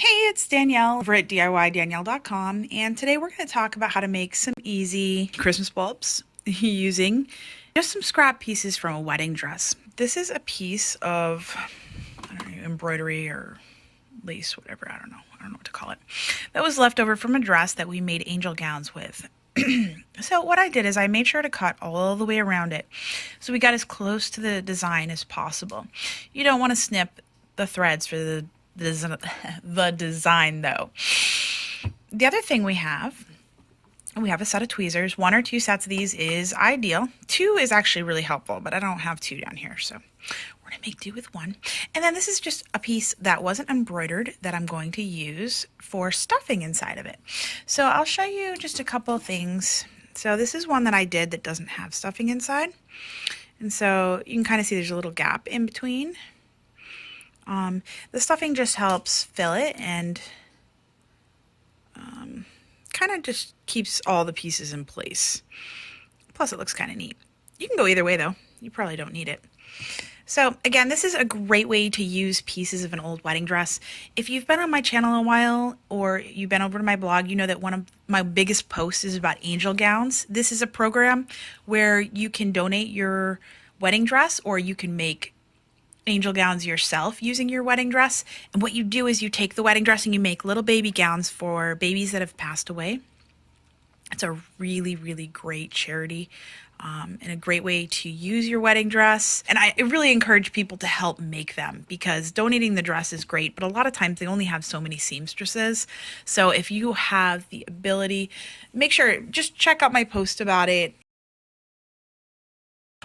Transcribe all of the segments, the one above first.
Hey, it's Danielle over at DIYDanielle.com, and today we're going to talk about how to make some easy Christmas bulbs using just some scrap pieces from a wedding dress. This is a piece of, I don't know, embroidery or lace, whatever, I don't know what to call it, that was left over from a dress that we made angel gowns with. So what I did is I made sure to cut all the way around it, so we got as close to the design as possible. You don't want to snip the threads for the design though. The other thing we have a set of tweezers. 1 or 2 sets of these is ideal. 2 is actually really helpful, but I don't have 2 down here, so we're gonna make do with 1. And then this is just a piece that wasn't embroidered that I'm going to use for stuffing inside of it. So I'll show you just a couple of things. So this is one that I did that doesn't have stuffing inside, and so you can kind of see there's a little gap in between. The stuffing just helps fill it and kind of just keeps all the pieces in place. Plus it looks kind of neat. You can go either way though. You probably don't need it. So again, this is a great way to use pieces of an old wedding dress. If you've been on my channel a while or you've been over to my blog, you know that one of my biggest posts is about angel gowns. This is a program where you can donate your wedding dress or you can make angel gowns yourself using your wedding dress. And what you do is you take the wedding dress and you make little baby gowns for babies that have passed away. It's a really, really great charity and a great way to use your wedding dress. And I really encourage people to help make them, because donating the dress is great, but a lot of times they only have so many seamstresses. So if you have the ability, make sure, just check out my post about it.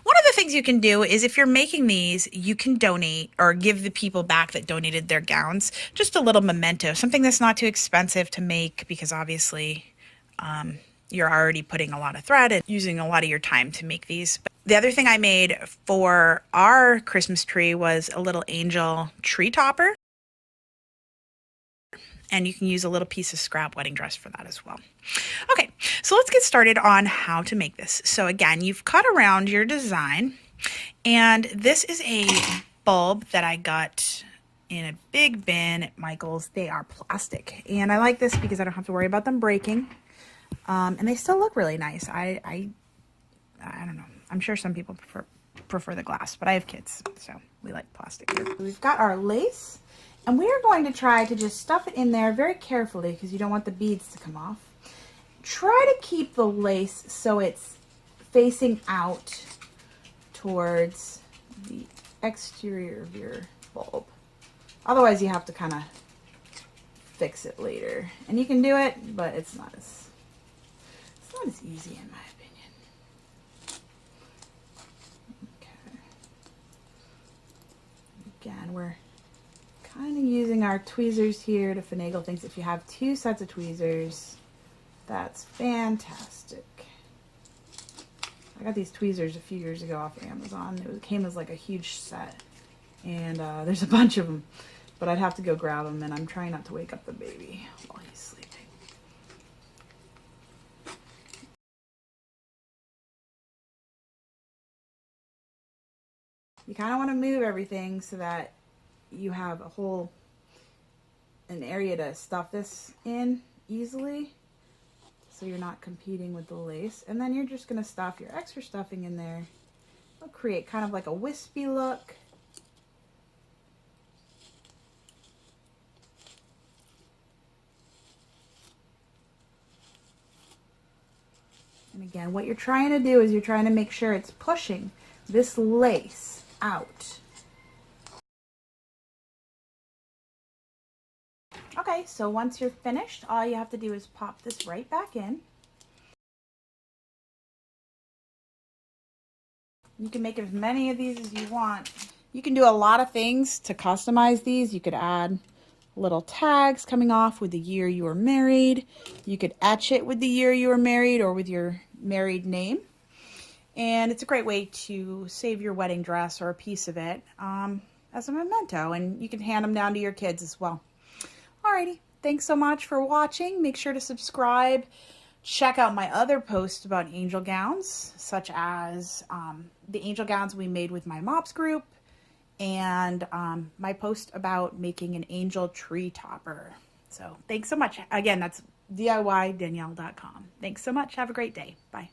One of the things you can do is, if you're making these, you can donate or give the people back that donated their gowns just a little memento, something that's not too expensive to make, because obviously you're already putting a lot of thread and using a lot of your time to make these. But the other thing I made for our Christmas tree was a little angel tree topper. And you can use a little piece of scrap wedding dress for that as well. Okay, so let's get started on how to make this. So again, you've cut around your design, and this is a bulb that I got in a big bin at Michael's. They are plastic, and I like this because I don't have to worry about them breaking, and they still look really nice. I don't know. I'm sure some people prefer the glass, but I have kids, so we like plastic here. We've got our lace. And we are going to try to just stuff it in there very carefully, because you don't want the beads to come off. Try to keep the lace so it's facing out towards the exterior of your bulb. Otherwise you have to kind of fix it later. And you can do it, but it's not as easy in my opinion. Okay. Again, we're kind of using our tweezers here to finagle things. If you have 2 sets of tweezers, that's fantastic. I got these tweezers a few years ago off Amazon. It came as like a huge set, and there's a bunch of them, but I'd have to go grab them, and I'm trying not to wake up the baby while he's sleeping. You kind of want to move everything so that you have an area to stuff this in easily, so you're not competing with the lace. And then you're just going to stuff your extra stuffing in there. It'll create kind of like a wispy look. And again, what you're trying to do is you're trying to make sure it's pushing this lace out. Okay, so once you're finished, all you have to do is pop this right back in. You can make as many of these as you want. You can do a lot of things to customize these. You could add little tags coming off with the year you were married. You could etch it with the year you were married or with your married name. And it's a great way to save your wedding dress or a piece of it as a memento. And you can hand them down to your kids as well. Alrighty, thanks so much for watching. Make sure to subscribe. Check out my other posts about angel gowns, such as the angel gowns we made with my MOPS group, and my post about making an angel tree topper. So thanks so much. Again, that's DIYDanielle.com. Thanks so much. Have a great day. Bye.